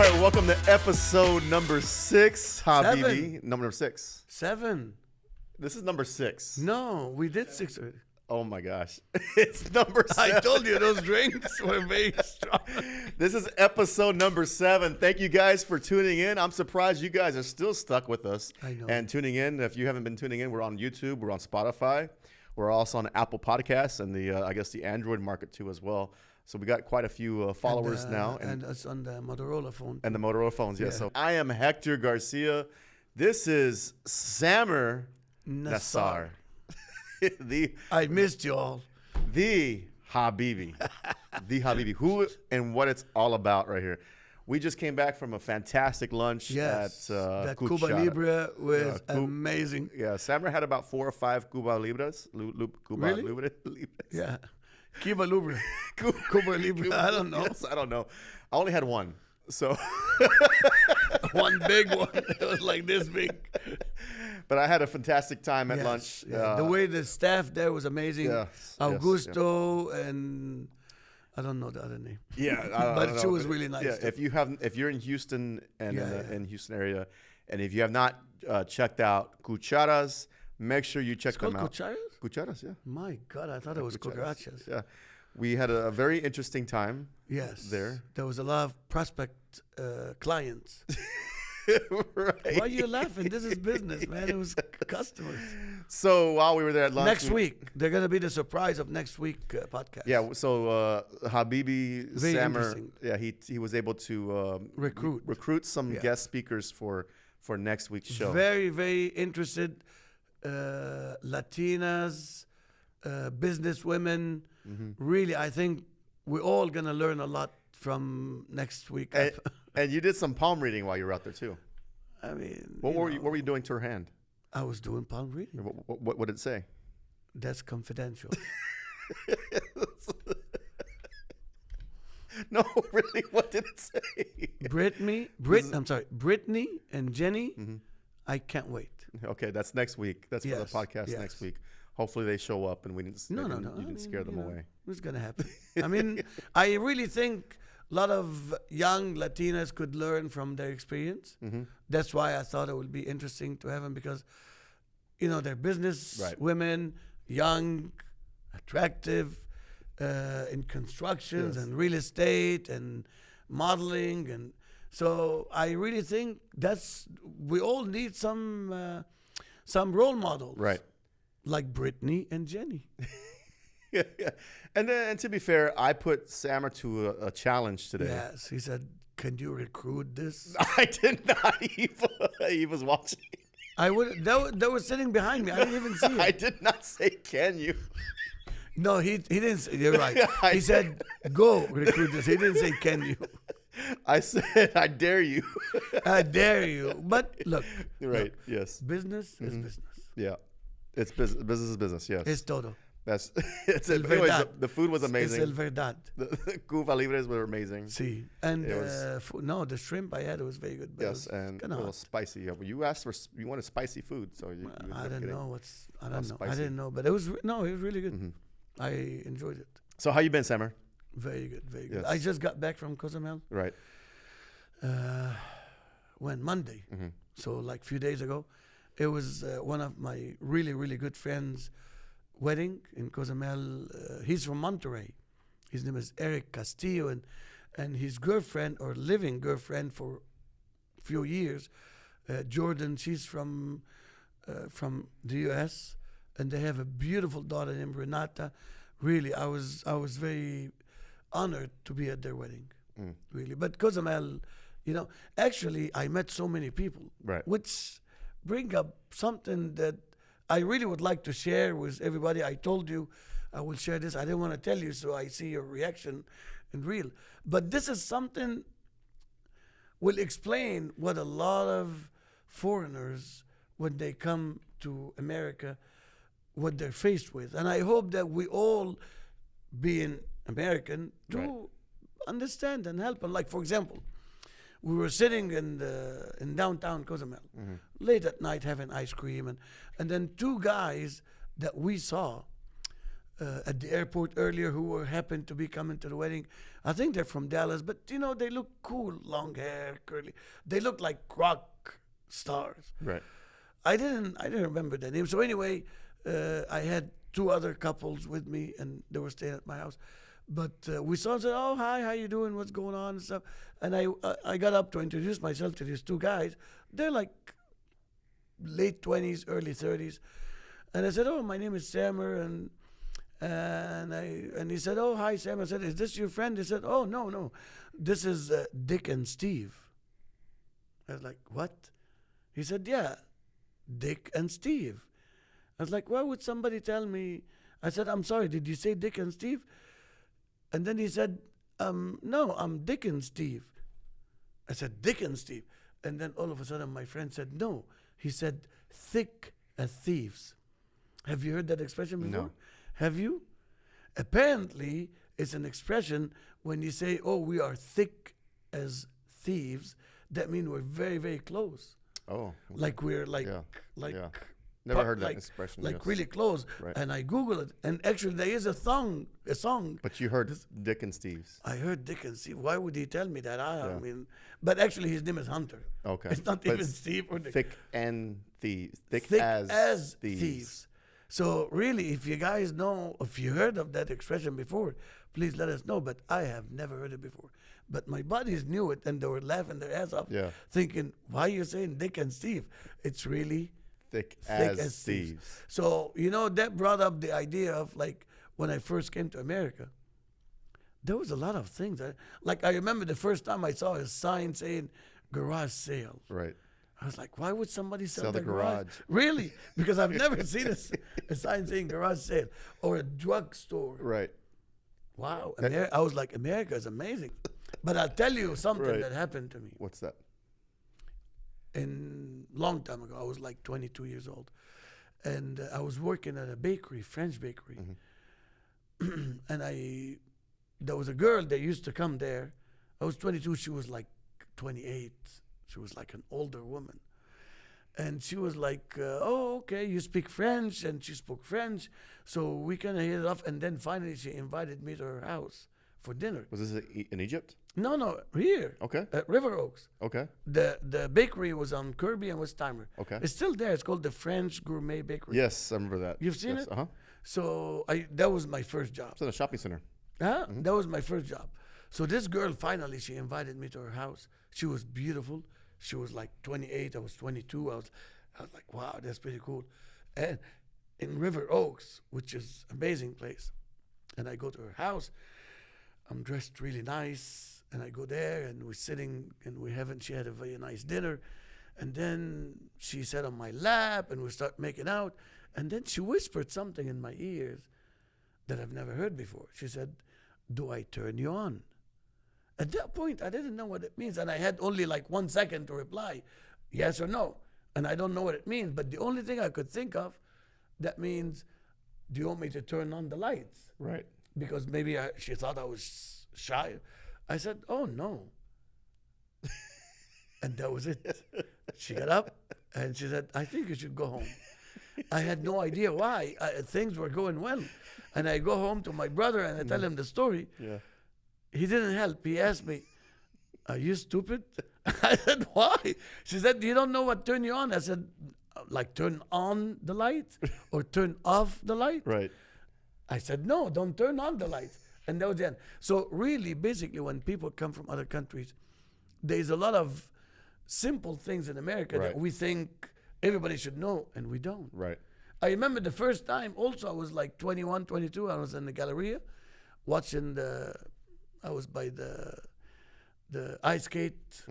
right, welcome to episode number 6, Habibi. Number 6. 7. This is number 6. No, we did 6 already. Oh my gosh. It's number 7. I told you those drinks were very strong. This is episode number 7. Thank you guys for tuning in. I'm surprised you guys are still stuck with us. I know. And tuning in. If you haven't been tuning in, we're on YouTube. We're on Spotify. We're also on Apple Podcasts and the Android market too as well. So we got quite a few followers now. And it's on the Motorola phone. And the Motorola phones, yes. Yeah. So I am Hector Garcia. This is Samer Nassar. I missed you all. The Habibi. The Habibi. Who and what it's all about right here. We just came back from a fantastic lunch at that Cuchara. Cuba Libre was amazing. Yeah, Samer had about 4 or 5 Cuba Libras. Really? Libras. Yeah. Cuba Libre. Cuba Libre. I don't know. Yes, I don't know. I only had one. So One big one. It was like this big. But I had a fantastic time at lunch. Yeah. The way the staff there was amazing. Yes, Augusto and I don't know the other name. Yeah, but she was really nice. Yeah, too. if you're in Houston and in Houston area, and if you have not checked out Cucharas, make sure you check them out. Cucharas? Cucharas, yeah. My God, I thought it was cucarachas. Yeah, we had a very interesting time. Yes. There was a lot of prospect clients. Right. Why are you laughing? This is business, man. It was customers. So while we were there at lunch, Next week, they're going to be the surprise of next week podcast. Yeah. So Habibi Very Samer, interesting. yeah, he was able to recruit some guest speakers for next week's show. Very, very interested Latinas, business women. Mm-hmm. Really, I think we're all going to learn a lot from next week. And you did some palm reading while you were out there too. I mean, What were you doing to her hand? I was doing palm reading. What did it say? That's confidential. No, really, what did it say? Brittany and Jenny, I can't wait. Okay, that's next week. That's for the podcast yes. next week. Hopefully they show up and we didn't. No. You didn't scare them away. It's gonna happen. I mean, I really think a lot of young Latinas could learn from their experience. Mm-hmm. That's why I thought it would be interesting to have them because, they're business women, young, attractive, in constructions and real estate and modeling, and so I really think we all need some role models, right? Like Brittany and Jenny. Yeah. And to be fair, I put Samer to a challenge today. Yes, he said, "Can you recruit this?" I did not. He was watching. I would. That was sitting behind me. I didn't even see it. I did not say, "Can you?" No, he didn't say. You're right. He said, "Go recruit this." He didn't say, "Can you?" I said, "I dare you." I dare you. But look. Right. Look, yes. Business is business. Yeah. It's business. Business is business. Yes. It's todo. It's anyways, the food was amazing. Es el verdad. The Cuba Libres were amazing. Sí. And the shrimp I had was very good. Yes, and a little spicy. Yeah, you asked you wanted spicy food, so you I don't know I don't know. Spicy. I didn't know, but it was really good. Mm-hmm. I enjoyed it. So how you been, Samer? Very good, very good. Yes. I just got back from Cozumel. Right. Monday. Mm-hmm. So like a few days ago. It was one of my really, really good friends' wedding in Cozumel. He's from Monterrey. His name is Eric Castillo, and his girlfriend, or living girlfriend for a few years, Jordan, she's from the U.S., and they have a beautiful daughter named Renata. Really, I was very honored to be at their wedding, really. But Cozumel, actually, I met so many people, right, which bring up something that I really would like to share with everybody. I told you I will share this. I didn't want to tell you, so I see your reaction in real. But this is something will explain what a lot of foreigners, when they come to America, what they're faced with. And I hope that we all, being American, to understand and help. And like, for example, we were sitting in downtown Cozumel, late at night having ice cream, and then two guys that we saw at the airport earlier who were happened to be coming to the wedding. I think they're from Dallas, but you know they look cool, long hair, curly. They look like rock stars. Right. I didn't remember their name. So anyway, I had two other couples with me, and they were staying at my house. But we saw and said, "Oh, hi, how you doing? What's going on?" and stuff. And I got up to introduce myself to these two guys. They're like late 20s, early 30s. And I said, "Oh, my name is Samer," and he said, "Oh, hi, Sam." I said, "Is this your friend?" He said, "Oh, no, this is Dick and Steve." I was like, "What?" He said, "Yeah, Dick and Steve." I was like, "Why would somebody tell me?" I said, "I'm sorry, did you say Dick and Steve?" And then he said, "No, I'm Dick and Steve." I said, "Dick and Steve." And then all of a sudden my friend said, "No." He said, "Thick as thieves." Have you heard that expression before? No. Have you? Apparently, it's an expression when you say, "Oh, we are thick as thieves." That means we're very, very close. Oh. Like we're like, Yeah. like, Yeah. Never heard that like, expression. like yes. really close. Right. And I Googled it, and actually there is a song. But you heard Dick and Steve's. I heard Dick and Steve. Why would he tell me that? I Yeah. mean, but actually his name is Hunter. Okay. It's not But even Steve or Dick. Thick and thieves. Thick, Thick as thieves. thieves. So really, if you guys know, if you heard of that expression before, please let us know. But I have never heard it before. But my buddies knew it, and they were laughing their ass off, Yeah. thinking, "Why are you saying Dick and Steve?" It's really Thick, thick as thieves. So that brought up the idea of like when I first came to America. There was a lot of things. I remember the first time I saw a sign saying garage sale. Right. I was like, why would somebody sell Sell the their garage? garage. Really? Because I've never seen a sign saying garage sale or a drugstore. Right. Wow. I was like, America is amazing. But I'll tell you something Right. that happened to me. What's that? In long time ago, I was like 22 years old. And I was working at a bakery, French bakery. And there was a girl that used to come there. I was 22, she was like 28. She was like an older woman. And she was like, "Oh, okay, you speak French." And she spoke French. So we kind of hit it off. And then finally she invited me to her house for dinner. Was this in Egypt? No, here. Okay. At River Oaks. Okay. The bakery was on Kirby and Westheimer. Okay. It's still there. It's called the French Gourmet Bakery. Yes, I remember that. You've seen Yes, it? Uh-huh. So that was my first job. It's in a shopping center. Huh? That was my first job. So this girl finally, she invited me to her house. She was beautiful. She was like 28. I was 22. I was like, wow, that's pretty cool. And in River Oaks, which is an amazing place, and I go to her house. I'm dressed really nice, and I go there, and we're sitting, and she had a very nice dinner. And then she sat on my lap, and we start making out. And then she whispered something in my ears that I've never heard before. She said, "Do I turn you on?" At that point, I didn't know what it means, and I had only like 1 second to reply, yes or no. And I don't know what it means, but the only thing I could think of, that means, do you want me to turn on the lights? Right. Because maybe she thought I was shy. I said, "Oh, no." And that was it. She got up, and she said, "I think you should go home." I had no idea why. Things were going well. And I go home to my brother, and I tell him the story. Yeah. He didn't help. He asked me, "Are you stupid?" I said, "Why?" She said, "You don't know what turn you on?" I said, "Like turn on the light or turn off the light?" Right. I said, "No, don't turn on the light." And that was the end. So really, basically, when people come from other countries, there's a lot of simple things in America Right. that we think everybody should know, and we don't. Right. I remember the first time also, I was like 21, 22. I was in the Galleria watching I was by the ice skate,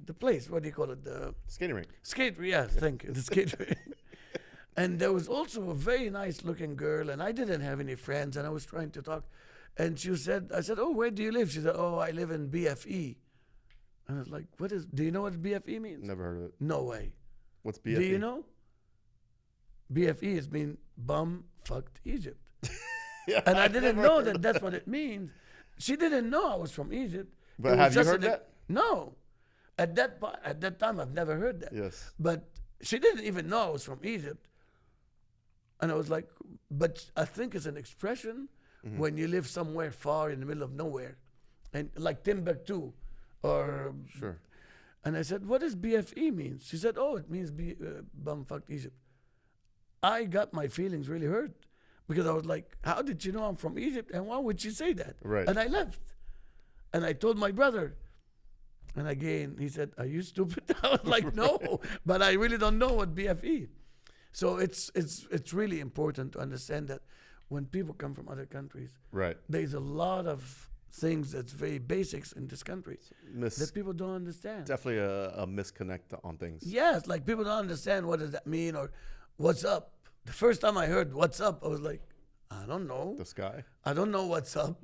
the place, what do you call it? The Skating rink. skate, yeah, thank you, the skate rink. And there was also a very nice looking girl, and I didn't have any friends, and I was trying to talk. And I said, "Oh, where do you live?" She said, "Oh, I live in BFE. And I was like, do you know what BFE means? Never heard of it. No way. What's BFE? Do you know? BFE is mean bum fucked Egypt. Yeah, And I I've didn't never know heard that of that's what it means. She didn't know I was from Egypt. But It was have you just heard that? No. At that time, I've never heard that. Yes. But she didn't even know I was from Egypt And I was like, but I think it's an expression when you live somewhere far in the middle of nowhere, and like Timbuktu, or Sure. and I said, what does BFE mean? She said, oh, it means bumfuck Egypt. I got my feelings really hurt because I was like, how did you know I'm from Egypt, and why would she say that? Right. And I left, and I told my brother. And again, he said, are you stupid? I was like, no, but I really don't know what BFE. So it's really important to understand that when people come from other countries, Right. there's a lot of things that's very basics in this country that people don't understand. Definitely a misconnect on things. Yes, like people don't understand what does that mean or what's up. The first time I heard what's up, I was like, I don't know. The sky. I don't know what's up,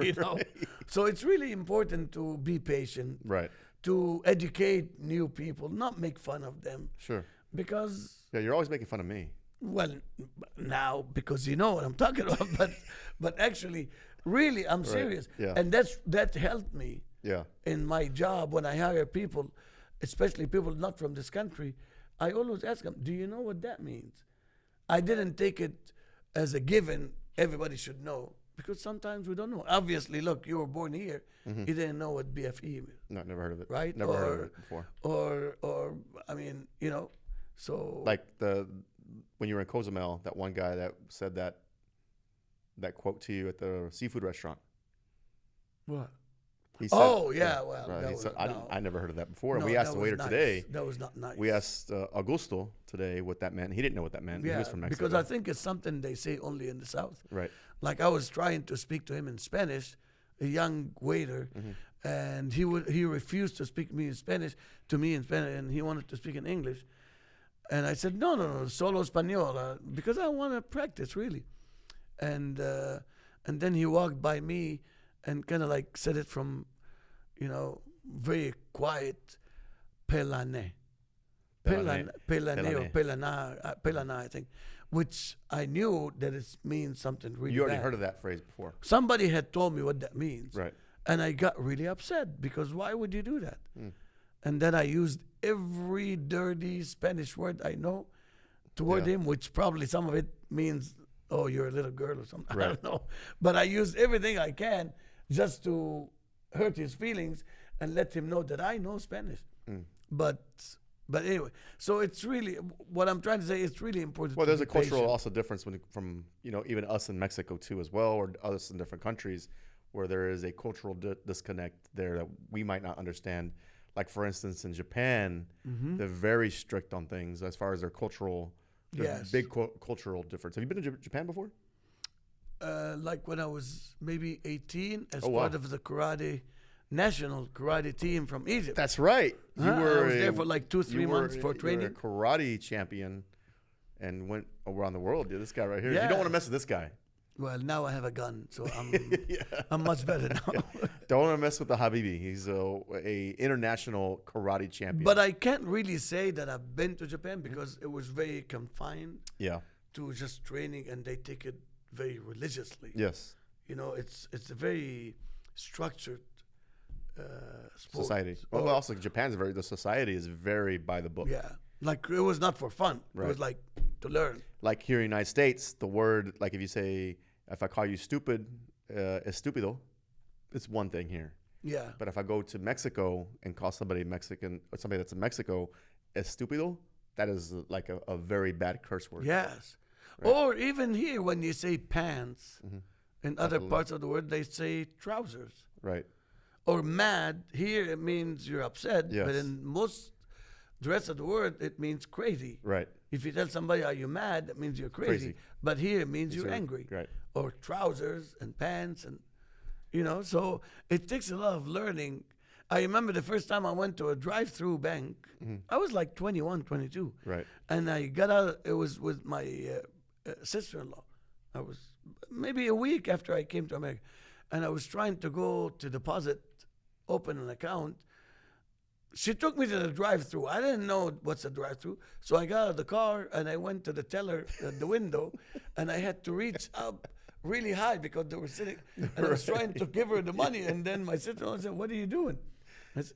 you know. So it's really important to be patient, Right. to educate new people, not make fun of them, Sure. because Yeah, you're always making fun of me. well, now because you know what I'm talking about, but actually, really, I'm serious, yeah. and that helped me Yeah. in my job when I hire people, especially people not from this country. I always ask them, "Do you know what that means?" I didn't take it as a given. Everybody should know, because sometimes we don't know. Obviously, look, you were born here. You didn't know what BFE means, No, never heard of it. right? Never heard of it before. Or I mean, you know, so Like when you were in Cozumel, that one guy that said that quote to you at the seafood restaurant. what? He said, Oh yeah, well, right, that he was, said, no. I never heard of that before. And No, we asked that the was waiter nice. today. That was not nice. We asked Augusto today what that meant. He didn't know what that meant. Yeah, He was from Mexico. because I think it's something they say only in the South. Right. Like I was trying to speak to him in Spanish, a young waiter, and he refused to speak me in Spanish to me in Spanish, and he wanted to speak in English. And I said, no, solo español, because I want to practice really. And then he walked by me and kind of like said it from, you know, very quiet, pelane. Pelane or pelana, I think, which I knew that it means something really You already bad. heard of that phrase before. Somebody had told me what that means. Right. And I got really upset because why would you do that? And then I used every dirty Spanish word I know toward Yeah. him, which probably some of it means, oh, you're a little girl or something. I Right. don't know. But I used everything I can just to hurt his feelings and let him know that I know Spanish. But anyway, so it's really, what I'm trying to say, it's really important. Well, to there's be a cultural patient. also difference from even us in Mexico too as well, or us in different countries, where there is a cultural disconnect there that we might not understand. Like for instance, in Japan, they're very strict on things as far as their cultural. There's Yes. big cultural difference. Have you been to Japan before? Like when I was maybe 18, as Oh, wow. part of the national karate team from Egypt. That's right. You I were was there for like 2-3 months for training. You were a karate champion, and went around the world. Yeah, this guy right here. You Yeah. don't want to mess with this guy. Well, now I have a gun, so I'm much better now. Don't want to mess with the Habibi. He's a international karate champion. But I can't really say that I've been to Japan because it was very confined yeah. to just training, and they take it very religiously. Yes. You know, it's a very structured sport. Society. Well, also Japan's the society is very by the book. Yeah, like it was not for fun. Right. It was like to learn. Like here in the United States, the word, like if you say, if I call you stupid, estúpido, it's one thing here. Yeah. But if I go to Mexico and call somebody Mexican, or somebody that's in Mexico, estúpido, that is like a very bad curse word. Yes. Right. Or even here, when you say pants, in other parts of the world, they say trousers. Right. Or mad, here it means you're upset, Yes. but in most the rest of the world, it means crazy. Right. If you tell somebody, are you mad, that means you're crazy. Crazy. But here it means you're angry. Right. Or trousers and pants, and so it takes a lot of learning. I remember the first time I went to a drive-through bank, I was like 21, 22. Right. And I got out, it was with my sister-in-law. I was maybe a week after I came to America. And I was trying to go to deposit, open an account. She took me to the drive-through. I didn't know what's a drive-through. So I got out of the car and I went to the teller at the window, and I had to reach up really high because they were sitting, and I was trying to give her the money. And then my sister-in-law said, "What are you doing?"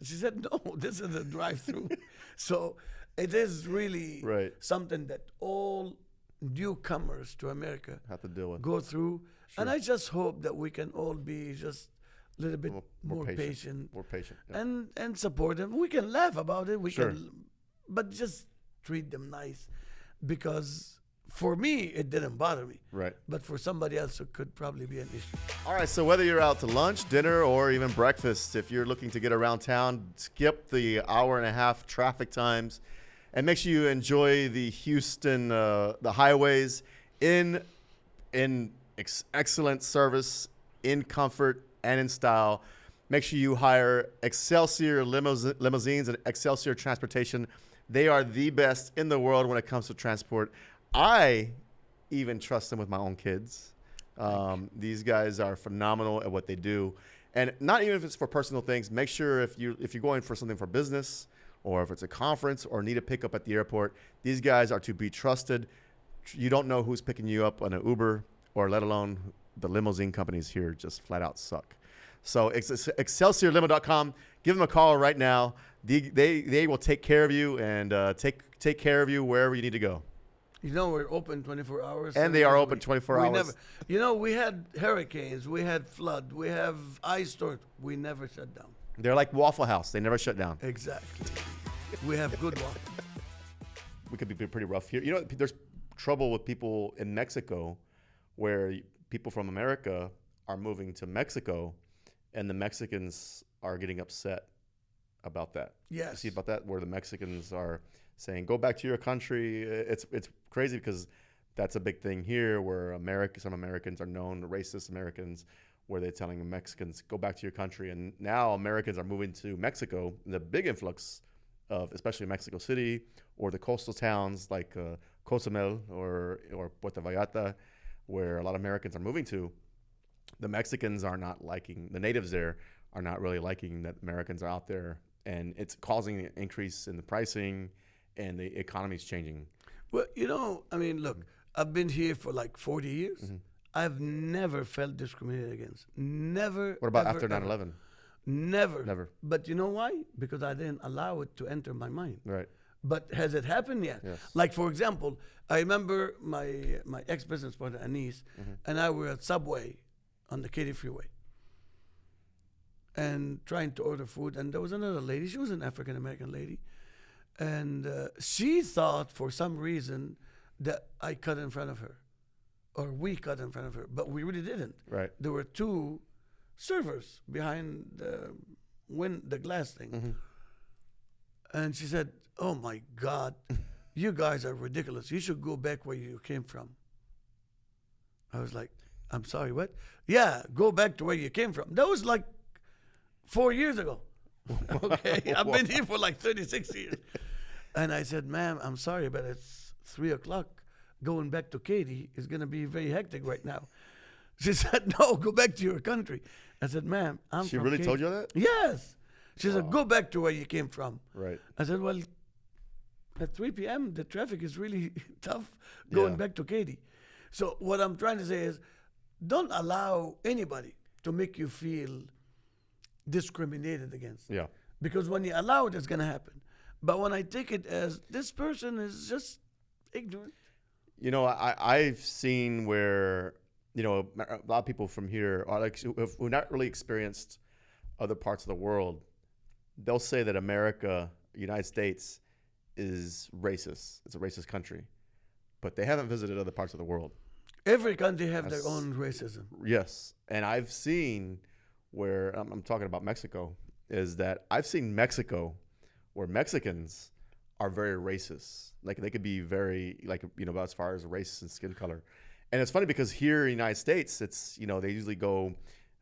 She said, "No, this is a drive-through." So it is really Right. something that all newcomers to America Have to deal with. go through. And I just hope that we can all be just a little bit more patient. More patient. Yeah. And support them. We can laugh about it. We Sure. can, but just treat them nice, because for me it didn't bother me. Right. But for somebody else, it could probably be an issue. All right, so whether you're out to lunch, dinner, or even breakfast, if you're looking to get around town, skip the hour-and-a-half traffic times, and make sure you enjoy the Houston, the highways in excellent service, in comfort, and in style. Make sure you hire Excelsior Limousines and Excelsior Transportation. They are the best in the world when it comes to transport. I even trust them with my own kids. These guys are phenomenal at what they do, and not even if it's for personal things. Make sure if you're going for something for business, or if it's a conference or need a pickup at the airport, these guys are to be trusted. You don't know who's picking you up on an Uber, or let alone the limousine companies here just flat out suck. So ExcelsiorLimo.com. Give them a call right now. They will take care of you and take care of you wherever you need to go. You know, we're open 24 hours. And they are open 24 hours. We had hurricanes, we had flood, we have ice storms. We never shut down. They're like Waffle House. They never shut down. Exactly. We have good waffles. We could be pretty rough here. You know, there's trouble with people in Mexico, where people from America are moving to Mexico, and the Mexicans are getting upset about that. Yes. You see about that, where the Mexicans are saying, go back to your country. It's crazy, because that's a big thing here, where some Americans are known, racist Americans, where they're telling the Mexicans, go back to your country. And now Americans are moving to Mexico. The big influx of, especially Mexico City, or the coastal towns like Cozumel or Puerto Vallarta, where a lot of Americans are moving to. The Mexicans are not liking, the natives there are not really liking that Americans are out there, and it's causing an increase in the pricing, and the economy's changing. Well, look, I've been here for like 40 years. Mm-hmm. I've never felt discriminated against. Never. What about after 9/11? Never. But you know why? Because I didn't allow it to enter my mind. Right. But has it happened yet? Yes. Like, for example, I remember my ex-business partner, Anise, and I were at Subway on the Katy Freeway and trying to order food. And there was another lady. She was an African-American lady. And she thought, for some reason, that I cut in front of her, or we cut in front of her. But we really didn't. Right. There were two servers behind the glass thing. Mm-hmm. And she said, oh, my God, you guys are ridiculous. You should go back where you came from. I was like, I'm sorry, what? Yeah, go back to where you came from. That was like 4 years ago. Okay, I've been here for like 36 years. And I said, ma'am, I'm sorry, but it's 3 o'clock. Going back to Katy is going to be very hectic right now. She said, no, go back to your country. I said, ma'am, I'm from She really Katy. told you that? Yes. She said, go back to where you came from. Right. I said, well, at 3 p.m., the traffic is really tough going back to Katy. So what I'm trying to say is, don't allow anybody to make you feel discriminated against. Yeah. Because when you allow it, it's going to happen. But when I take it as this person is just ignorant. You know, I've seen where, a lot of people from here are like, who not really experienced other parts of the world. They'll say that America, United States, is racist. It's a racist country. But they haven't visited other parts of the world. Every country have their own racism. Yes. And I've seen where, I'm talking about Mexico, is that I've seen Mexico where Mexicans are very racist. Like, they could be very, as far as race and skin color. And it's funny because here in the United States, it's, they usually go,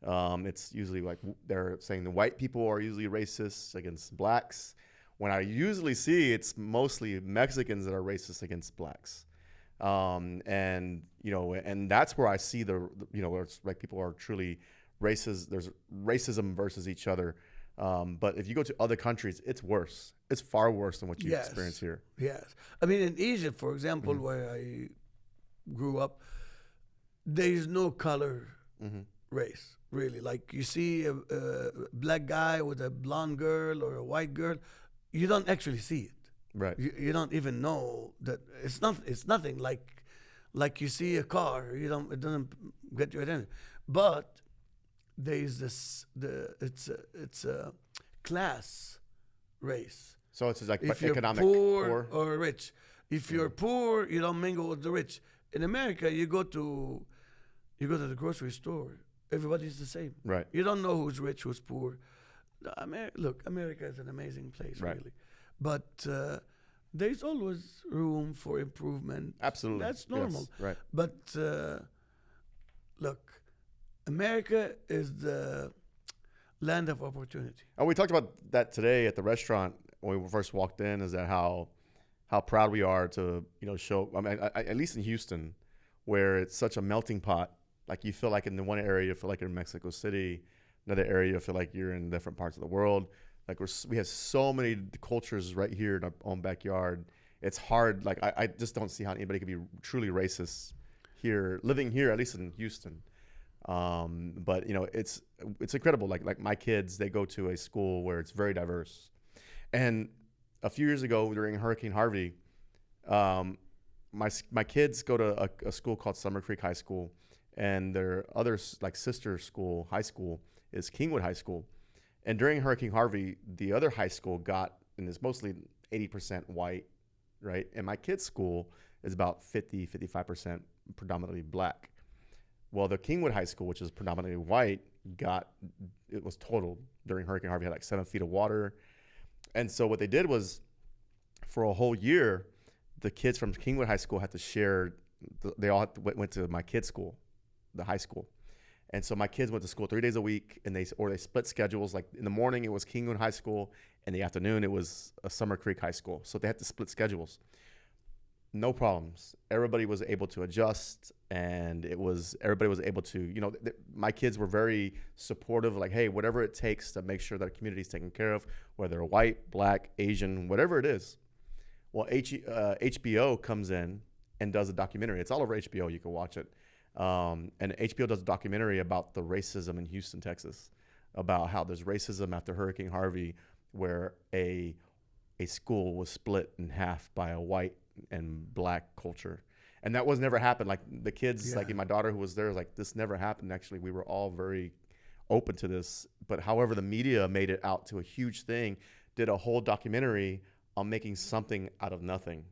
it's usually like they're saying the white people are usually racist against blacks. When I usually see, it's mostly Mexicans that are racist against blacks. And that's where I see where it's like people are truly racist. There's racism versus each other. But if you go to other countries, it's worse. It's far worse than what you experience here. Yes. I mean, in Egypt, for example, where I grew up, there is no color race, really. Like, you see a black guy with a blonde girl or a white girl, you don't actually see it. Right. You don't even know that it's nothing like Like you see a car, it doesn't get your attention. But there is it's a class race. So it's like If you're economic poor or rich. If you're poor, you don't mingle with the rich. In America, you go to the grocery store. Everybody's the same. Right. You don't know who's rich, who's poor. Look, America is an amazing place, Right. really. But there's always room for improvement. Absolutely. That's normal. Yes. Right. But look, America is the land of opportunity. And we talked about that today at the restaurant when we first walked in. Is that how proud we are to show? I mean, at least in Houston, where it's such a melting pot. Like you feel like in the one area, you feel like you're in Mexico City. Another area, you feel like you're in different parts of the world. Like we have so many cultures right here in our own backyard. It's hard. Like I just don't see how anybody could be truly racist here, living here, at least in Houston. But it's incredible. Like my kids, they go to a school where it's very diverse. And a few years ago during Hurricane Harvey, my kids go to a school called Summer Creek High School, and their other like sister school, high school, is Kingwood High School. And during Hurricane Harvey, the other high school and it's mostly 80% white, right? And my kids' school is about 55% predominantly black. Well, the Kingwood High School, which is predominantly white, it was totaled during Hurricane Harvey. It had like 7 feet of water. And so what they did was, for a whole year, the kids from Kingwood High School had to share. They all went to my kids' school, the high school. And so my kids went to school 3 days a week, and they split schedules. Like in the morning, it was Kingwood High School. In the afternoon, it was Summer Creek High School. So they had to split schedules. No problems. Everybody was able to adjust, and everybody was able to, my kids were very supportive, like, hey, whatever it takes to make sure that our community is taken care of, whether white, black, Asian, whatever it is. Well, HBO comes in and does a documentary. It's all over HBO. You can watch it. And HBO does a documentary about the racism in Houston, Texas, about how there's racism after Hurricane Harvey, where a school was split in half by a white and black culture. And that was never happened. Like the kids, like my daughter who was there, was like, this never happened. Actually, we were all very open to this. But however, the media made it out to a huge thing, did a whole documentary on making something out of nothing.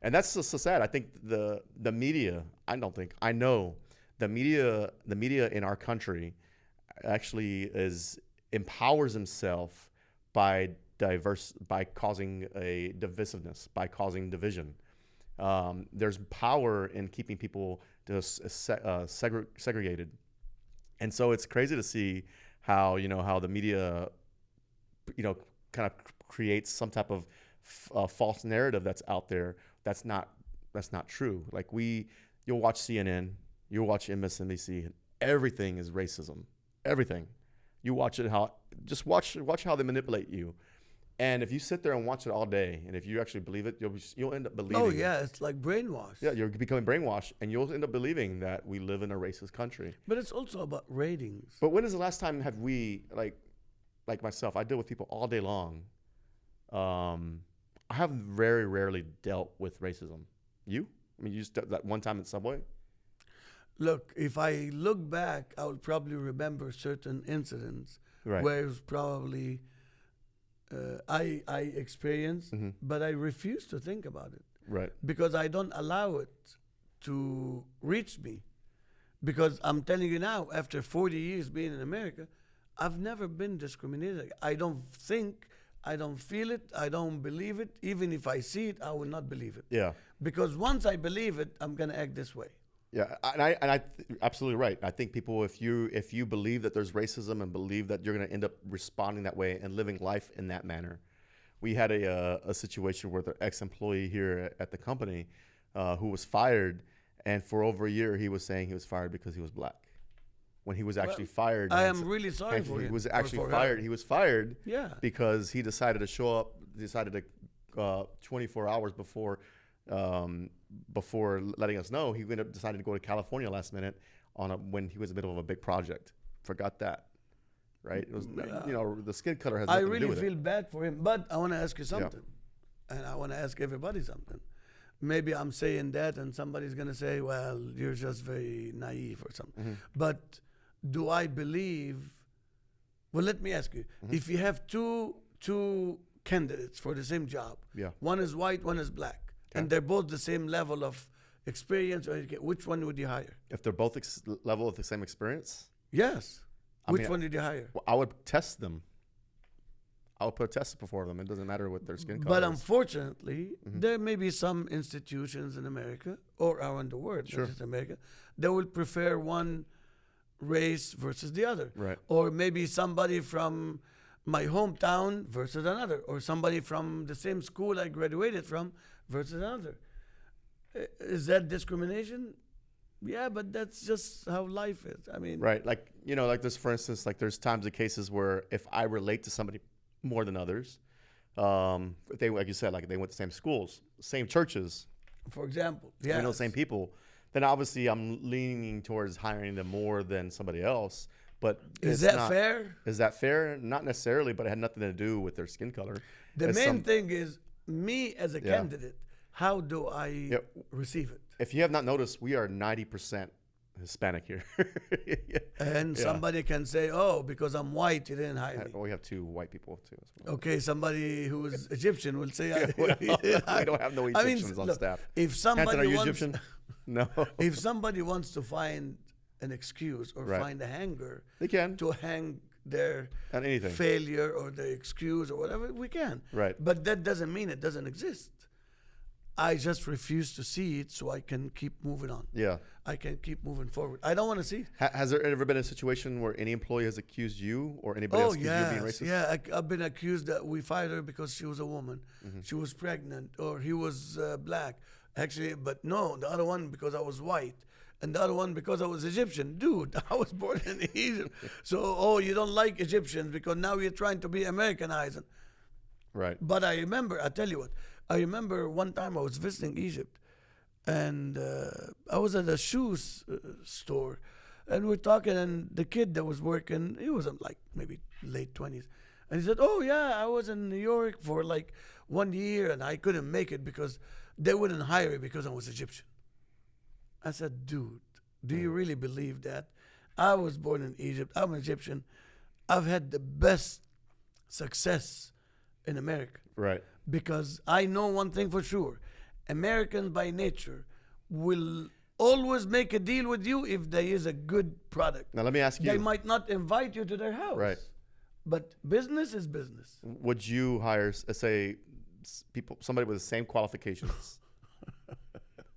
And that's so sad. I think the media, I know the media in our country actually empowers himself by causing a divisiveness, by causing division. There's power in keeping people segregated. And so it's crazy to see how the media, kind of creates some type of false narrative that's out there. That's not true. Like you'll watch CNN, you'll watch MSNBC, and everything is racism. Everything. You watch it just watch how they manipulate you. And if you sit there and watch it all day, and if you actually believe it, you'll end up believing. Oh yeah, it's like brainwash. Yeah, you're becoming brainwashed, and you'll end up believing that we live in a racist country. But it's also about ratings. But when is the last time have we, like myself, I deal with people all day long. I have very rarely dealt with racism. You? I mean, you just that one time in Subway? Look, if I look back, I would probably remember certain incidents Right. where it was probably I experienced, but I refuse to think about it. Right. Because I don't allow it to reach me. Because I'm telling you now, after 40 years being in America, I've never been discriminated. I don't think, I don't feel it, I don't believe it. Even if I see it, I will not believe it. Yeah. Because once I believe it, I'm going to act this way. Yeah, and I absolutely right. I think people, if you believe that there's racism and believe that you're going to end up responding that way and living life in that manner. We had a situation where the ex-employee here at the company who was fired, and for over a year he was saying he was fired because he was black, when he was actually fired. I am really sorry for him. He was actually fired. He was fired because he decided to show up, 24 hours before letting us know, he ended up deciding to go to California last minute when he was in the middle of a big project. Forgot that, right? It was, the skin color has nothing to do with it. I really feel bad for him, but I want to ask you something, and I want to ask everybody something, maybe I'm saying that, and somebody's gonna say, "Well, you're just very naive or something." But do I believe? Well, let me ask you: if you have two candidates for the same job, Yeah. one is white, one is black, and they're both the same level of experience or education, which one would you hire? If they're both level of the same experience, Yes. I Which mean, one did you hire? well, I would test them. I would put a test before them. It doesn't matter what their skin color But is. unfortunately, there may be some institutions in America or around the world, Sure. not just America, that will prefer one race versus the other. Right. Or maybe somebody from my hometown versus another, or somebody from the same school I graduated from versus another. Is that discrimination? Yeah, but that's just how life is. I mean, Right. Like, like this, for instance, like there's times and cases where if I relate to somebody more than others, if they, like you said, like they went to same schools, same churches, for example, we know the same people, then obviously I'm leaning towards hiring them more than somebody else. But Is it's that not- fair? Is that fair? Not necessarily, but it had nothing to do with their skin color. The It's main thing is me as a Yeah. candidate. How do I receive it? If you have not noticed, we are 90% Hispanic here. And somebody can say, "Oh, because I'm white, you didn't hire me." Well, we have 2 white people too. As well. Okay, somebody who is Egyptian will say, Well, "You didn't hire we don't have no I mean, Egyptians on look, staff. If somebody Hanson, are you wants, Egyptian? No. if somebody wants to find an excuse or Right. find a hanger They can. to hang their On anything. failure or their excuse or whatever, we can. Right. But that doesn't mean it doesn't exist. I just refuse to see it so I can keep moving on. Yeah. I can keep moving forward. I don't want to see it. Has there ever been a situation where any employee has accused you or anybody else accused you of being racist? Yeah. I've been accused that we fired her because she was a woman. She was pregnant, or he was black. Actually, but no, the other one because I was white. And the other one because I was Egyptian. Dude, I was born in Egypt. So, you don't like Egyptians because now you're trying to be Americanizing. Right. But I tell you what, I remember one time I was visiting Egypt, and I was at a shoes store, and we're talking, and the kid that was working, he was like maybe late 20s, and he said, "Oh yeah, I was in New York for like 1 year, and I couldn't make it because they wouldn't hire me because I was Egyptian." I said, "Dude, do you really believe that? I was born in Egypt. I'm Egyptian. I've had the best success in America." Right. Because I know one thing for sure. Americans by nature will always make a deal with you if there is a good product. Now let me ask you. They might not invite you to their house. Right. But business is business. Would you hire, say, somebody with the same qualifications,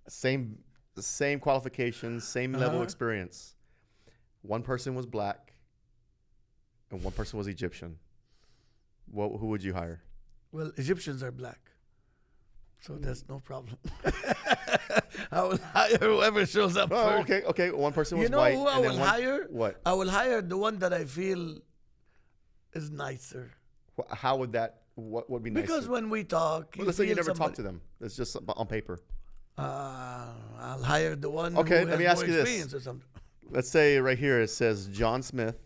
same qualifications, same level of experience? One person was black, and one person was Egyptian. Who would you hire? Well, Egyptians are black. So that's no problem. I will hire whoever shows up Oh, first. okay. One person was You know white. who I and then will one- hire? What? I will hire the one that I feel is nicer. How would that? What would be nice? Because when we talk, Let's say you feel never somebody- talked to them. It's just on paper. I'll hire the one Okay, who let has me more ask you this. experience or something. Let's say right here it says John Smith,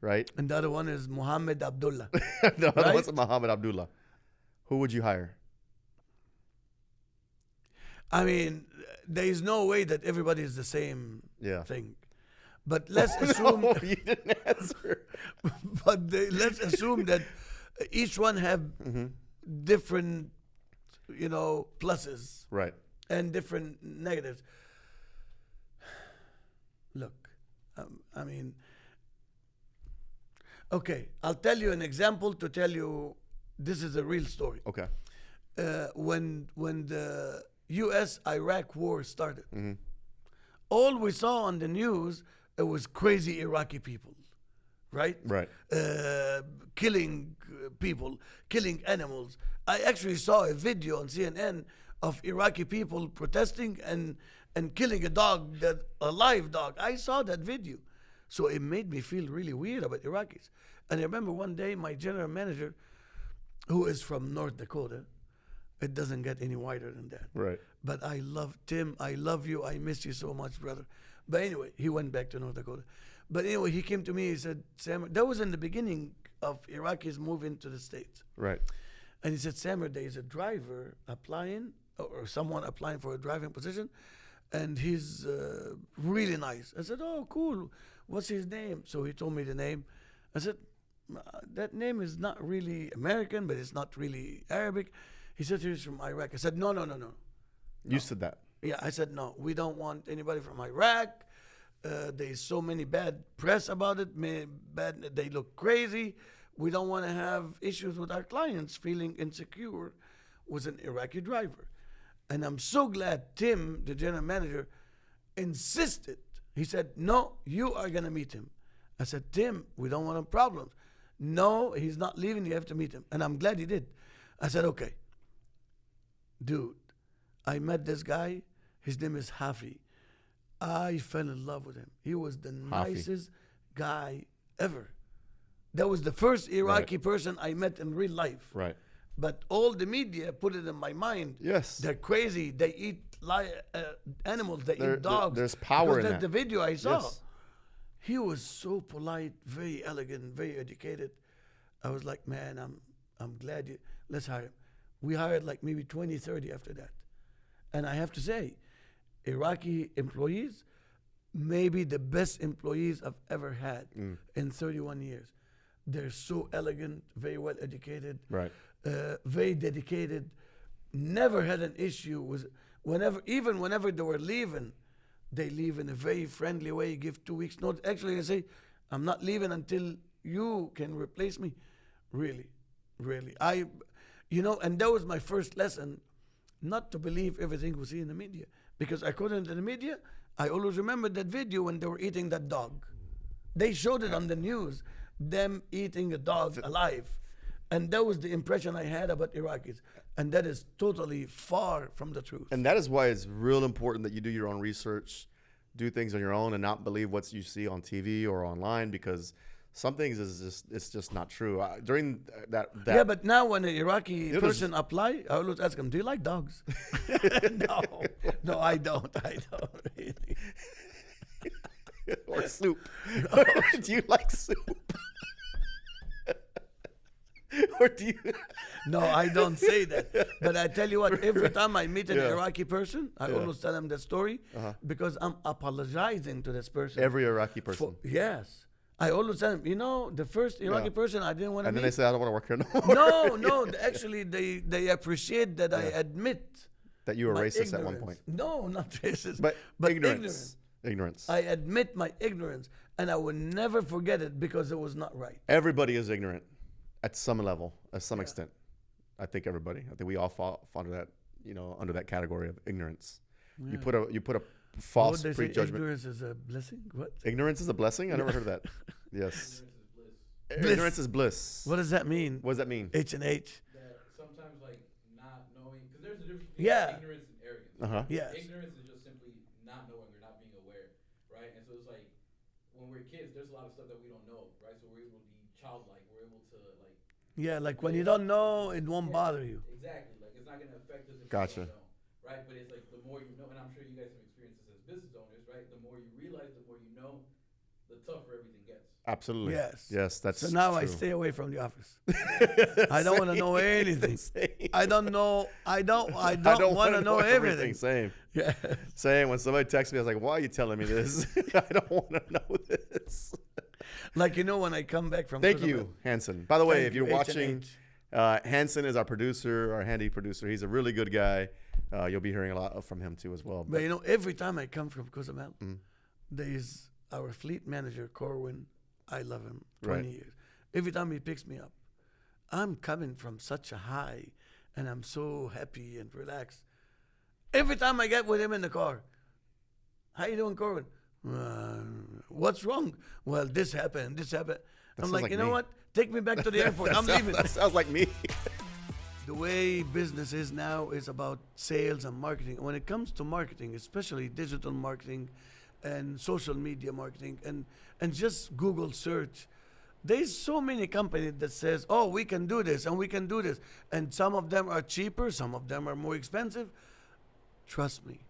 right? And the other one is Muhammad Abdullah. The other Right? one's Muhammad Abdullah. Who would you hire? I mean, there is no way that everybody is the same Yeah. thing. But let's assume. No, you didn't answer. But let's assume that each one have different, pluses Right. and different negatives. Look, I mean, okay, I'll tell you an example to tell you this is a real story. Okay. When the U.S.-Iraq war started, all we saw on the news, it was crazy Iraqi people, right? Right. Killing people, killing animals. I actually saw a video on CNN of Iraqi people protesting and killing a live dog. I saw that video. So it made me feel really weird about Iraqis. And I remember one day my general manager, who is from North Dakota, it doesn't get any wider than that. Right. But I love Tim. I love you. I miss you so much, brother. But anyway, he went back to North Dakota. But anyway, he came to me. He said, "Sam," that was in the beginning of Iraqis moving to the States. Right. And he said, "Samir, there is a driver applying or someone applying for a driving position, and he's really nice. I said, "Oh, cool. What's his name?" So he told me the name. I said, "That name is not really American, but it's not really Arabic." He said, "He's from Iraq." I said, "No, no, no, no." You said that. Yeah, I said, "No, we don't want anybody from Iraq. There's so many bad press about it. They look crazy. We don't want to have issues with our clients feeling insecure with an Iraqi driver." And I'm so glad Tim, the general manager, insisted. He said, "No, you are going to meet him." I said, "Tim, we don't want problems." "No, he's not leaving. You have to meet him." And I'm glad he did. I said, "Okay, dude, I met this guy. His name is Hafi. I fell in love with him. He was the nicest guy ever. That was the first Iraqi person I met in real life. Right. But all the media put it in my mind. Yes. They're crazy. They eat animals. They eat dogs. There's power in that's that. the video I saw. Yes. He was so polite, very elegant, very educated. I was like, "Man, I'm glad let's hire him." We hired like maybe 20, 30 after that. And I have to say, Iraqi employees, maybe the best employees I've ever had in 31 years. They're so elegant, very well educated, Right. very dedicated. Never had an issue with even whenever they were leaving, they leave in a very friendly way. Give 2 weeks notice. Actually, they say, "I'm not leaving until you can replace me." Really, really. And that was my first lesson, not to believe everything we see in the media. Because according to the media, I always remember that video when they were eating that dog. They showed it on the news, them eating a dog alive. And that was the impression I had about Iraqis. And that is totally far from the truth. And that is why it's real important that you do your own research, do things on your own, and not believe what you see on TV or online, because some things it's just not true. During that yeah, but now when an Iraqi person apply, I always ask them, "Do you like dogs?" No, I don't. I don't really. Or soup. Do you like soup? Or do you? No, I don't say that. But I tell you what, every time I meet an Iraqi person, I always tell them that story because I'm apologizing to this person. Every Iraqi person. Yes. I always tell them, the first Iraqi person I didn't want to meet. And then they say, "I don't want to work here no more." No. Actually, they appreciate that I admit that you were racist ignorance. at one point. No, not racist. But ignorance. Ignorance. I admit my ignorance, and I will never forget it because it was not right. Everybody is ignorant at some level, at some extent. I think everybody. I think we all fall under that, under that category of ignorance. Yeah. You put a false prejudgment. Ignorance is a blessing. What? Ignorance is a blessing? I never heard of that. Yes. Ignorance is bliss. What does that mean? What does that mean? H and H. That sometimes not knowing, because there's a difference between ignorance and arrogance. Yes. Ignorance is just simply not knowing or not being aware, right? And so it's like when we're kids, there's a lot of stuff that we don't know, right? So we're able to be childlike. We're able to like when you don't know, it won't bother you. Exactly. Like it's not gonna affect us if Gotcha. we don't know, right? But it's like the more you know, and I'm sure you guys have experienced this as business owners, right? The more you realize, the more you know, the tougher everything gets. Absolutely. Yes. Yes, that's so now true. I stay away from the office. I don't want to know anything. I don't know. I don't want to know everything. Same. Yeah. Same. When somebody texts me, I was like, "Why are you telling me this? I don't want to know this." Like when I come back from. Thank you, Hanson. By the way, if you're H&H. watching, Hanson is our producer, our handy producer. He's a really good guy. You'll be hearing a lot from him too as well. But every time I come from Cozumel, there's our fleet manager, Corwin. I love him, 20 years. Every time he picks me up, I'm coming from such a high, and I'm so happy and relaxed. Every time I get with him in the car, "How you doing, Corwin?" "What's wrong?" "Well, this happened. I'm like, you know what? Take me back to the airport. I'm leaving. That sounds like me. The way business is now is about sales and marketing. When it comes to marketing, especially digital marketing and social media marketing and just Google search, there's so many companies that says, "Oh, we can do this and we can do this." And some of them are cheaper, some of them are more expensive. Trust me,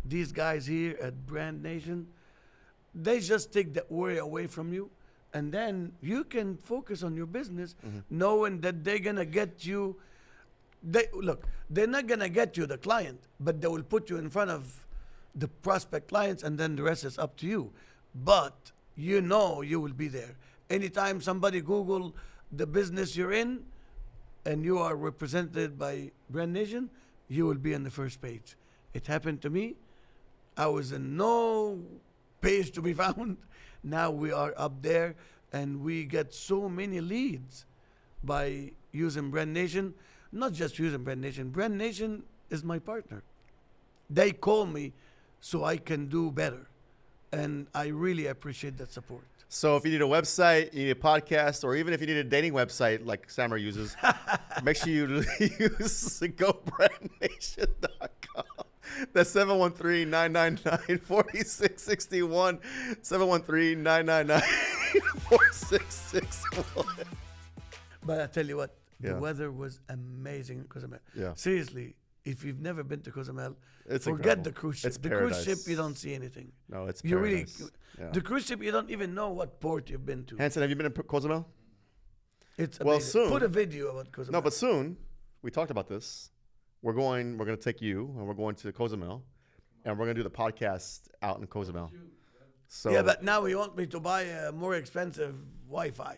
these guys here at Brand Nation, they just take that worry away from you. And then you can focus on your business knowing that they're going to get you they're not gonna get you the client, but they will put you in front of the prospect clients, and then the rest is up to you. But you know you will be there. Anytime somebody Google the business you're in, and you are represented by Brand Nation, you will be on the first page. It happened to me. I was in no page to be found. Now we are up there, and we get so many leads by using Brand Nation. Not just using Brand Nation. Brand Nation is my partner. They call me so I can do better. And I really appreciate that support. So if you need a website, you need a podcast, or even if you need a dating website like Samar uses, make sure you use GoBrandNation.com. That's 713-999-4661. 713-999-4661. But I tell you what, Yeah. the weather was amazing in Cozumel. Yeah. Seriously, if you've never been to Cozumel, It's forget incredible. the cruise ship. It's The paradise. cruise ship, you don't see anything. No, it's You really, paradise. Yeah. the cruise ship, you don't even know what port you've been to. Hanson, have you been in Cozumel? It's well, amazing. soon- Put a video about Cozumel. No, but soon, we talked about this. We're going to take you, and we're going to Cozumel, and we're going to do the podcast out in Cozumel. So Yeah, but now you want me to buy a more expensive Wi-Fi.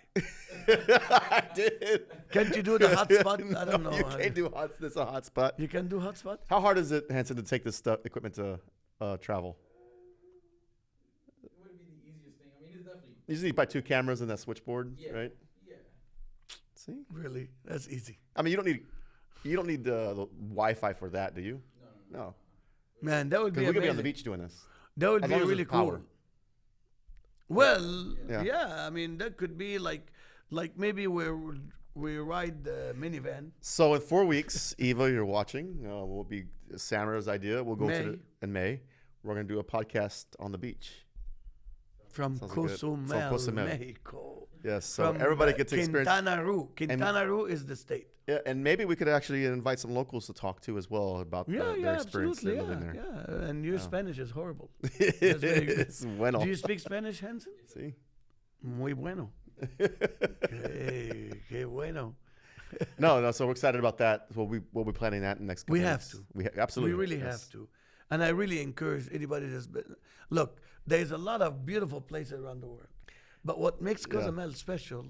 I did. Can't you do the hotspot? I don't know. You can't do this a hotspot. You can do hotspot? How hard is it, Hanson, to take this equipment to travel? It wouldn't be the easiest thing. I mean, it's definitely. You just need to buy 2 cameras and that switchboard, Yeah. right? Yeah. See, Really? That's easy. I mean, you don't need the Wi-Fi for that, do you? No, Man, that would because be we could be on amazing. the beach doing this. That would As be long as really there's power. cool. Well, Yeah. yeah. I mean, that could be like maybe we ride the minivan. So in 4 weeks, Eva, you're watching. Will be Samara's idea. We'll go May. in May. We're going to do a podcast on the beach. From Sounds good. Cozumel, From Cozumel. Mexico. Yes, so From everybody gets to experience. Quintana Roo. Quintana Roo is the state. Yeah, and maybe we could actually invite some locals to talk to as well about Yeah, their experience absolutely. living Yeah, there. yeah. And your Spanish is horrible. It's very good. bueno. Do you speak Spanish, Hanson? See? Muy bueno. Qué bueno. No. So we're excited about that. We'll be planning that in the next. We couple have weeks. to. We absolutely. We really yes. have to. And I really encourage anybody that's been. Look, there's a lot of beautiful places around the world. But what makes Yeah. Cozumel special,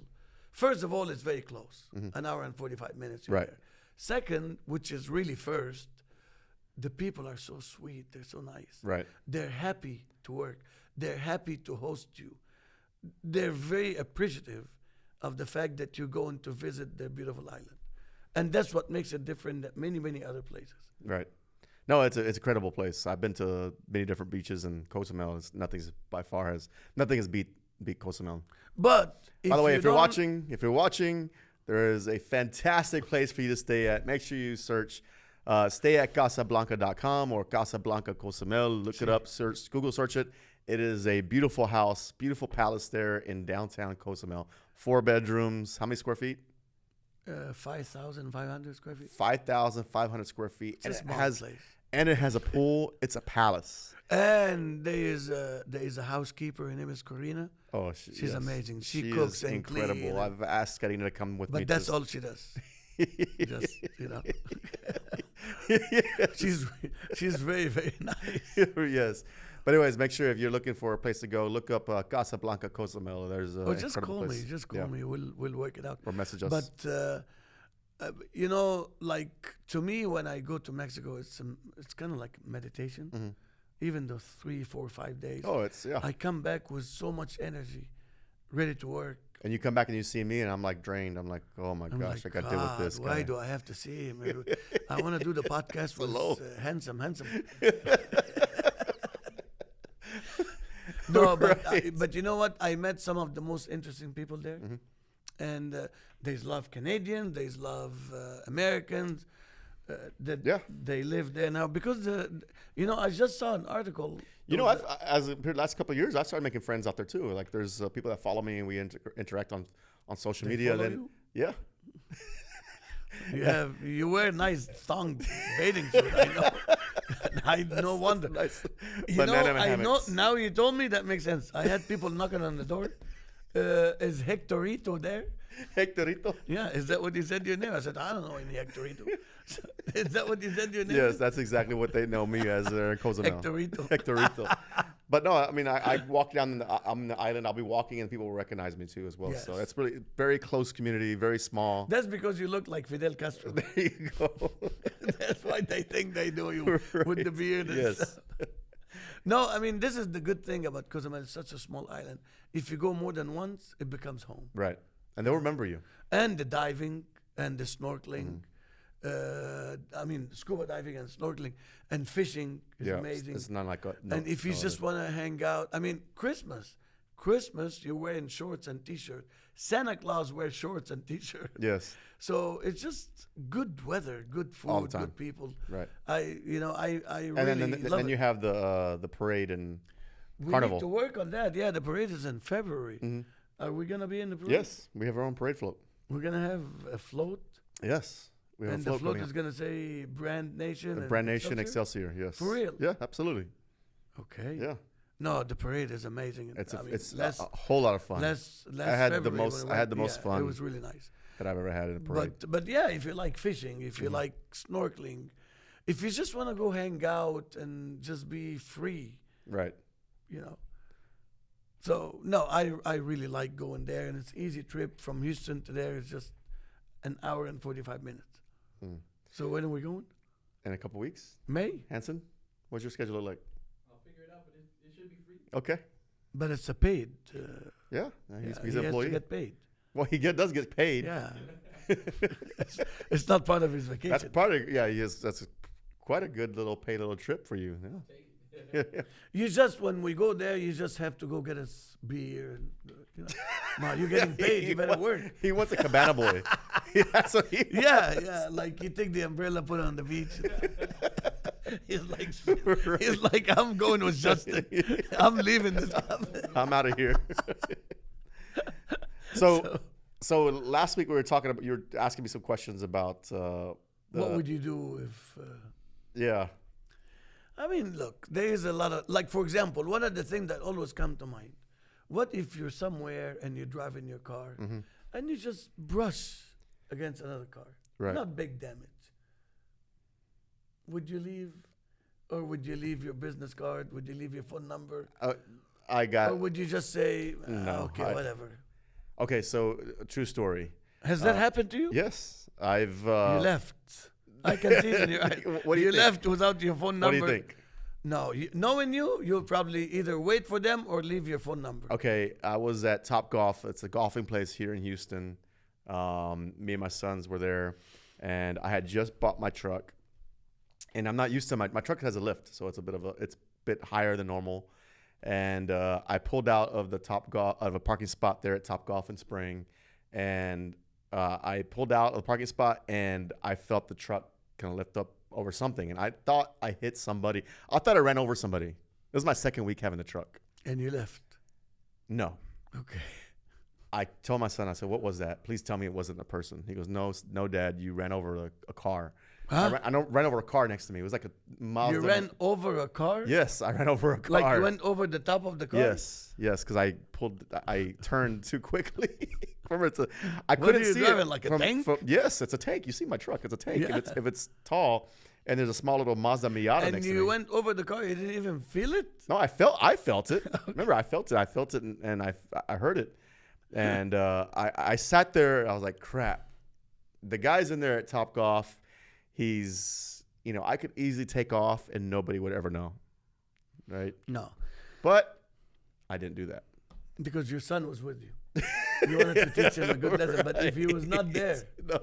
first of all, it's very close. An hour and 45 minutes. You're Right. there. Second, which is really first, the people are so sweet. They're so nice. Right. They're happy to work. They're happy to host you. They're very appreciative of the fact that you're going to visit their beautiful island. And that's what makes it different than many, many other places. Right. No, it's a credible place. I've been to many different beaches, and Cozumel is nothing has beat Cozumel. But By the way, if you're don't- watching, there is a fantastic place for you to stay at. Make sure you search stay at Casablanca.com or Casablanca Cozumel. Look it up, Google search it. It is a beautiful house, beautiful palace there in downtown Cozumel. 4 bedrooms. How many square feet? 5,500 square feet. 5,500 square feet. It's a small place. And it has a pool. It's a palace. And there is a housekeeper. Her name is Corina. Oh, She's amazing. She is cooks and incredible. clean. I've asked Karina to come with me. But that's to- all she does. Just, she's very, very nice. Yes. But anyways, make sure if you're looking for a place to go, look up Casablanca Cozumel. There's a Or just incredible call place. me. Just call Yeah. me. We'll work it out. Or message us. But like to me, when I go to Mexico, it's kind of like meditation. Even though 3, 4, 5 days, oh, it's yeah. I come back with so much energy, ready to work. And you come back and you see me, and I'm like drained. I'm like, oh my I'm gosh, like, I got to deal with this why guy. do I have to see him? I want to do the podcast with low. handsome. No, Right. but you know what? I met some of the most interesting people there, Mm-hmm. and there's a lot of Canadians, there's a lot of Americans that Yeah. they live there now because I just saw an article. You know, as the last couple of years, I've started making friends out there too. Like, there's people that follow me, and we interact on social They media. follow Then, you? yeah, you wear nice thong bathing suit. I know. No wonder. nice. You Banana know, I know. hammocks. Now you told me that makes sense. I had people knocking on the door, Is Hectorito there? Hectorito. Yeah, is that what you said your name? I said, I don't know any Hectorito. So, is that what you said your name? Yes, that's exactly what they know me as there in Cozumel. Hectorito. Hectorito. But no, I mean, I walk down I'm the island. I'll be walking and people will recognize me too as well. Yes. So it's really very close community, very small. That's because you look like Fidel Castro. There you go. That's why they think they know you Right. with the beard and Yes. stuff. No, I mean, this is the good thing about Cozumel. It's such a small island. If you go more than once, it becomes home. Right. And they'll remember you. And the diving and the snorkeling. Mm-hmm. I mean, scuba diving and snorkeling and fishing is amazing. It's not like And if you just want to hang out, I mean, Christmas, you're wearing shorts and T-shirt. Santa Claus wears shorts and T-shirt. Yes. So it's just good weather, good All the food, time. good people. Right. I really And love then it. you have the parade and We carnival. need to work on that. Yeah, the parade is in February. Mhm. Are we gonna be in the parade? Yes, we have our own parade float. We're gonna have a float, Yes, we have and a the float float coming is up. gonna say Brand Nation. and Brand Nation Excelsior. Yes. For real? Yeah, absolutely. Okay. Yeah, No, the parade is amazing. it's I mean, it's last, a whole lot of fun last I had the February most- when I we had the went, most yeah, fun. It was really nice. that I've ever had in a parade. But yeah, if you like fishing, if you like snorkeling, if you just want to go hang out and just be free, Right. you know. So no, I really like going there, and it's easy trip from Houston to there. It's just an hour and 45 minutes. Hmm. So when are we going? In a couple weeks, May, Hanson, what's your schedule look like? I'll figure it out, but it should be free. Okay. but it's a paid. Yeah, Yeah, he's he an has employee. to get paid. Well, does get paid. Yeah, it's not part of his vacation. That's part of That's quite a good little paid little trip for you. Yeah. Yeah. You just when we go there, you just have to go get us beer. And, you know, Ma, you're getting paid. You better work. He wants a cabana boy. That's what he Yeah, like you take the umbrella, put it on the beach. He's like, I'm going with Justin. I'm leaving this. I'm out of here. So last week we were talking about, you were asking me some questions about What would you do if? yeah. I mean, look, there is a lot of, like, for example, one of the things that always come to mind. What if you're somewhere and you're driving your car and you just brush against another car? Right. Not big damage. Would you leave? Or would you leave your business card? Would you leave your phone number? I got Or would you just say, No, okay, whatever? okay. So true story. Has that happened to you? Yes, I've. You left. I can see it in your eyes. What do you think? left without your phone What number. do you think? No, knowing you, you'll probably either wait for them or leave your phone number. Okay, I was at Top Golf. It's a golfing place here in Houston. Me and my sons were there, and I had just bought my truck. And I'm not used to my truck has a lift, so it's a bit higher than normal. And I pulled out of a parking spot there at Top Golf in Spring, and I pulled out of the parking spot, and I felt the truck kind of lift up over something, and I thought I hit somebody. I thought I ran over somebody. It was my second week having the truck. And you left. No. Okay. I told my son, I said, "What was that? Please tell me it wasn't a person." He goes, "No, Dad, you ran over a car." Huh? I ran over a car next to me. It was like a Mazda. You ran over a car? Yes, I ran over a car. Like you went over the top of the car? Yes, because I turned too quickly. Remember, I What couldn't are you see driving, it. like a tank? Yes, it's a tank. You see my truck? It's a tank. Yeah. If it's tall, and there's a small little Mazda Miata And next to me. you went over the car, you didn't even feel it? No, I felt it. Remember, I felt it, and I heard it, and I sat there. I was like, crap. The guy's in there at Top Golf. He's, I could easily take off and nobody would ever know, right? No, But I didn't do that. because your son was with you. You wanted to teach him a good lesson, but if he was not there. No,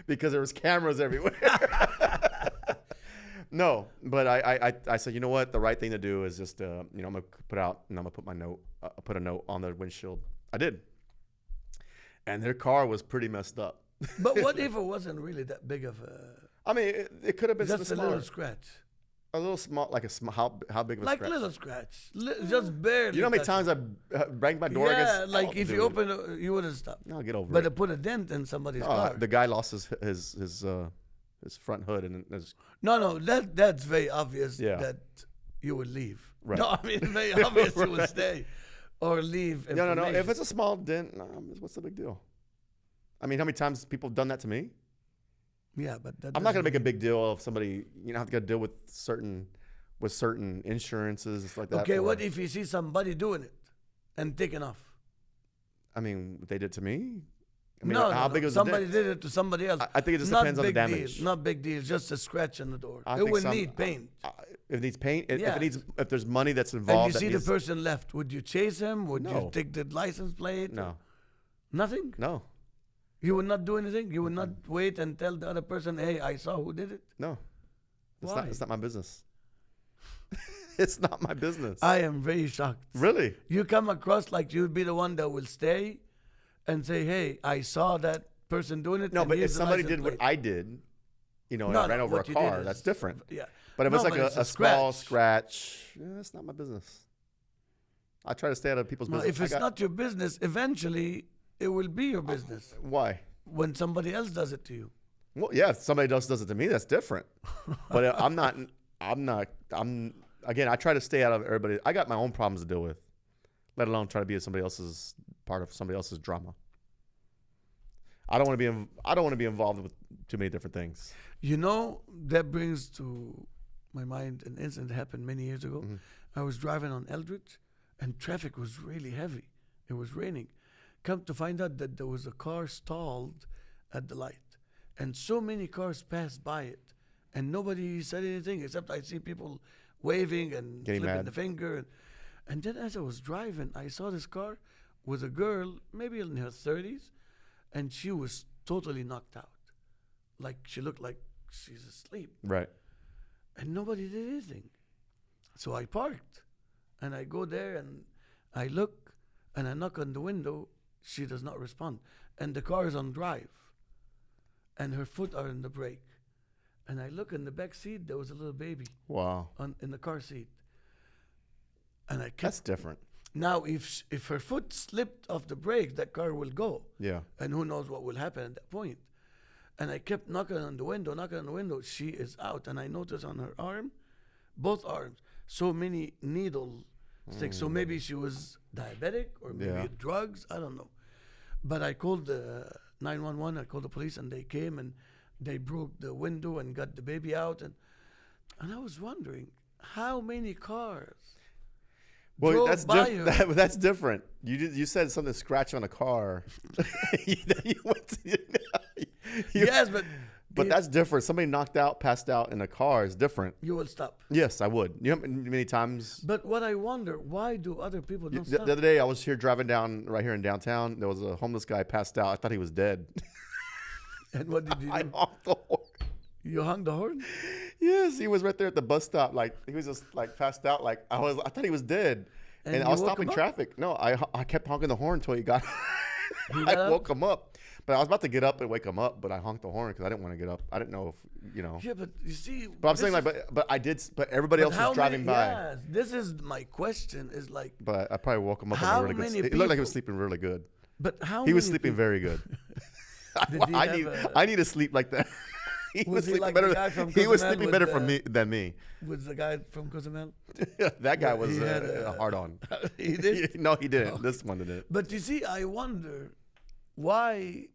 because there was cameras everywhere. No, but I said, you know what? The right thing to do is just, I'm gonna put a note on the windshield. I did, and their car was pretty messed up. But what if it wasn't really that big of a, I mean, it could have been just a smaller. little scratch? A little small, like how big of a Like scratch? little scratch. Just barely. You know how many touch times I banged my door it. against? Yeah, like Oh, if dude. you open it, you wouldn't stop. No, get over But it. it put a dent in somebody's car. The guy lost his front hood, and it's No, that's very obvious Yeah. that you would leave. Right. No, I mean, very obvious you would Right. stay. or leave No. information. If it's a small dent, what's the big deal? I mean, how many times people have done that to me? Yeah, but that I'm not gonna doesn't make a mean- big deal if somebody have to deal with certain insurances and stuff like that. Okay, or- what if you see somebody doing it and taking off? I mean, they did to me. I mean, No, how no, big no. was Somebody the did it to somebody else. I think it just Not depends on the big damage. Deal, not big deal. Just a scratch on the door. I It think will some- need paint. If it needs paint, if Yes. it needs, if there's money that's And involved, you that see the needs- person left. Would you chase him? Would you No. take the license plate? No, Nothing? no, You would not do anything? You would not wait and tell the other person, hey, I saw who did it? no. It's Why? not. It's not my business. It's not my business. I am very shocked. Really? You come across like you'd be the one that will stay and say, hey, I saw that person doing it. No, and but if here's the somebody license did what plate." I did, and No, I ran no, over a what you did car, is- that's different. Yeah. But if No, it's like but it's a a small scratch. scratch, that's not my business. I try to stay out of people's Well, business. if it's not your business, eventually it will be your business Why? when somebody else does it to you. Well, yeah, if somebody else does it to me, that's different. But I'm not. Again, I try to stay out of everybody. I got my own problems to deal with, let alone try to be somebody else's part of somebody else's drama. I don't want to be. I don't want to be involved with too many different things. You know, that brings to my mind an incident that happened many years ago. Mm-hmm. I was driving on Eldridge and traffic was really heavy. It was raining. Come to find out that there was a car stalled at the light. And so many cars passed by it. And nobody said anything except I see people waving and Getting flipping mad. the finger. And then as I was driving, I saw this car with a girl, maybe in her 30s, and she was totally knocked out. Like she looked like she's asleep. Right. And nobody did anything. So I parked and I go there and I look and I knock on the window. She does not respond. And the car is on drive and her foot are in the brake. And I look in the back seat, there was a little baby Wow. in the car seat. And I kept, That's different. now if her foot slipped off the brake, that car will go. Yeah. And who knows what will happen at that point. And I kept knocking on the window. She is out. And I noticed on her arm, both arms, so many needle sticks. So maybe she was diabetic or maybe Yeah. drugs. I don't know. But I called the 911. I called the police and they came and they broke the window and got the baby out. And I was wondering, how many cars Well, drove that's by different. her? That's different. You said something scratch on a car. you went to, Yes, but but that's different. Somebody knocked out, passed out in a car is different. you will stop. Yes, I would. You know how many times? But what I wonder, why do other people don't The stop? other day, I was here driving down right here in downtown. There was a homeless guy passed out. I thought he was dead. And what did you I do? honked the horn. You hung the horn? Yes, he was right there at the bus stop. Like he was just like passed out. Like I thought he was dead. And And I you was woke stopping him up? traffic. No, I kept honking the horn until he got. He I got up? woke him up, but I was about to get up and wake him up, but I honked the horn because I didn't want to get up. I didn't know if Yeah, but you see. But I'm this saying like, is- but I did. But everybody but else how was driving many, by. Yes, this is my question. Is like, But I probably woke him up. How in a really many good. It looked like he was people- sleeping really good. but how He was many sleeping people- very good. Did he I have need. a- I need to sleep like that. He Was was he sleeping like the better. guy from He was Cozumel sleeping with better the- from me than me. Was the guy from Cozumel? That guy was he had a a- hard on. He did. No, he didn't. This one didn't. But you see, I wonder why,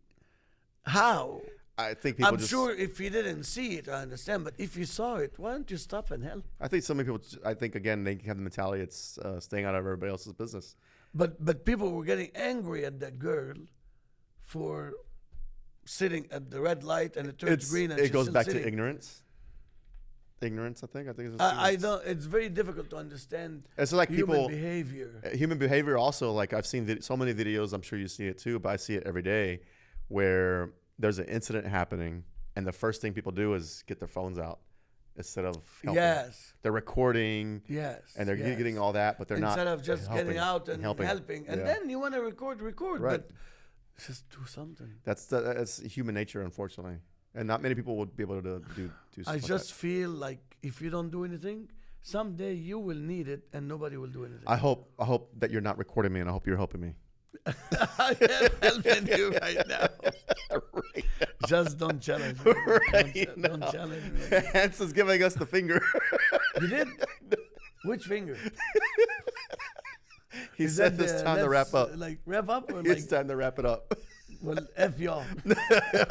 how. I think people I'm just. sure if you didn't see it, I understand. But if you saw it, why don't you stop and help? I think so many people. I think again they have the mentality it's staying out of everybody else's business. But people were getting angry at that girl for sitting at the red light and it turns green and it she's goes still back sitting. to ignorance. Ignorance, I think. I think it's just I ignorance. don't. It's very difficult to understand It's like human people. behavior. Human behavior also, like I've seen so many videos, I'm sure you see it too, but I see it every day where there's an incident happening and the first thing people do is get their phones out instead of helping. Yes, They're recording yes, and they're yes. getting all that, but they're instead not of just helping, getting out and helping. And Yeah. then you want to record, Right. but just do something. That's human nature, unfortunately. And not many people would be able to do I stuff just like feel like if you don't do anything, someday you will need it and nobody will do anything. that. I hope that you're not recording me and I hope you're helping me. I am helping you right now. Right. Just don't challenge me. Right Don't now. challenge me. Hans is giving us the finger. You did? Which finger? He Is said that it's the time to wrap let's, up. Like wrap up or It's like time to wrap it up. well F y'all. Which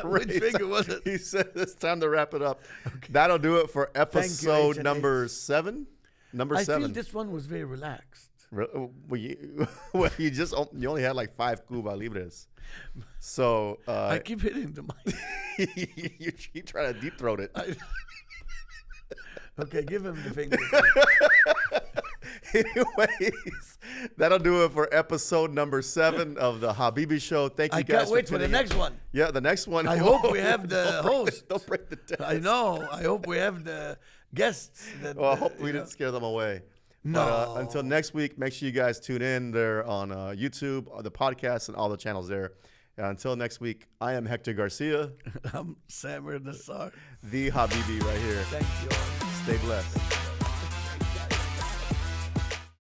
Right. finger was it? He said it's time to wrap it up. That'll do it for episode H&H. number 7. Number I 7. feel this one was very relaxed. Well, you you only had like 5 Cuba Libres. So I keep hitting the mic. you keep trying to deep throat it. Okay, give him the finger. Anyways, that'll do it for episode number 7 of the Habibi Show. Thank you I guys can't wait for the tuning in. next one. Yeah, the next one. I hope we have the host. Don't break the test. I know. I hope we have the guests. That, Well, I hope we you know. didn't scare them away. No. But, until next week, make sure you guys tune in. They're on YouTube, the podcast, and all the channels there. Until next week, I am Hector Garcia, I'm Samer Nassar. the Habibi right here. Thank you all. Stay blessed.